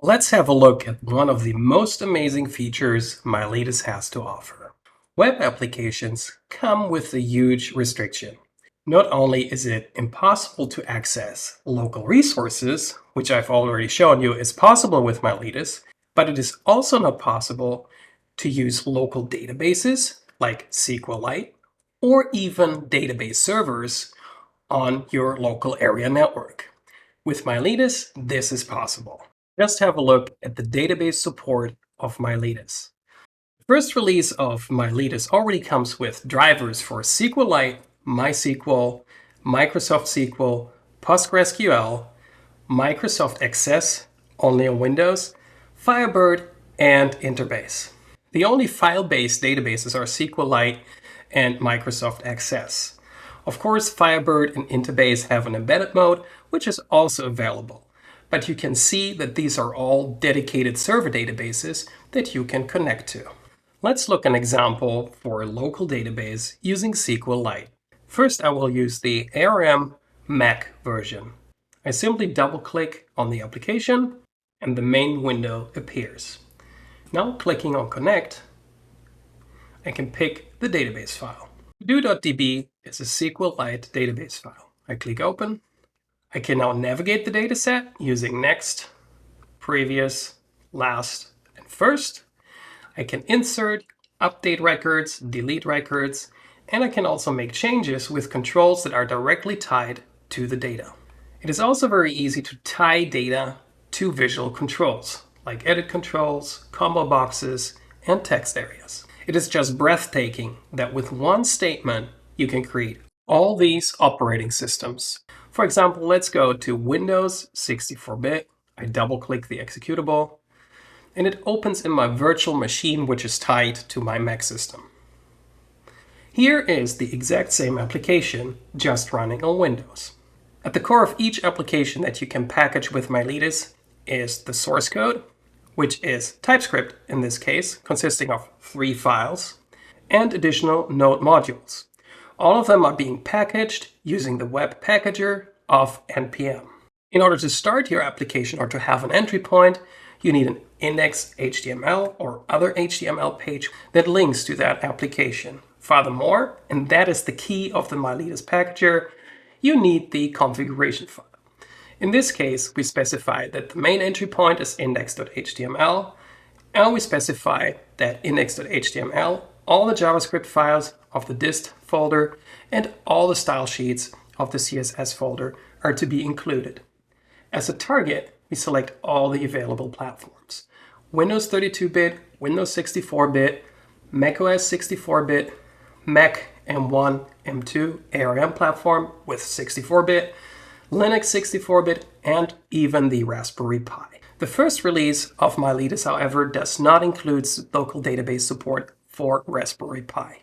Let's have a look at one of the most amazing features Miletus has to offer. Web applications come with a huge restriction. Not only is it impossible to access local resources, which I've already shown you is possible with Miletus, but it is also not possible to use local databases like SQLite or even database servers on your local area network. With Miletus, this is possible. Just have a look at the database support of Miletus. The first release of Miletus already comes with drivers for SQLite, MySQL, Microsoft SQL, PostgreSQL, Microsoft Access, only on Windows, Firebird, and Interbase. The only file-based databases are SQLite and Microsoft Access. Of course, Firebird and Interbase have an embedded mode, which is also available. But you can see that these are all dedicated server databases that you can connect to. Let's look at an example for a local database using SQLite. First, I will use the ARM Mac version. I simply double-click on the application and the main window appears. Now, clicking on Connect, I can pick the database file. Do.db is a SQLite database file. I click Open. I can now navigate the dataset using Next, Previous, Last, and First. I can insert, update records, delete records, and I can also make changes with controls that are directly tied to the data. It is also very easy to tie data to visual controls, like edit controls, combo boxes, and text areas. It is just breathtaking that with one statement you can create all these operating systems. For example, let's go to Windows 64-bit. I double-click the executable, and it opens in my virtual machine, which is tied to my Mac system. Here is the exact same application, just running on Windows. At the core of each application that you can package with Miletus is the source code, which is TypeScript in this case, consisting of 3 files, and additional Node modules. All of them are being packaged using the web packager of NPM. In order to start your application or to have an entry point, you need an index.html or other HTML page that links to that application. Furthermore, and that is the key of the Miletus packager, you need the configuration file. In this case, we specify that the main entry point is index.html, and we specify that index.html, all the JavaScript files of the dist folder, and all the style sheets of the CSS folder are to be included. As a target, we select all the available platforms: Windows 32-bit, Windows 64-bit, macOS 64-bit, Mac M1, M2 ARM platform with 64-bit, Linux 64-bit, and even the Raspberry Pi. The first release of Miletus, however, does not include local database support for Raspberry Pi.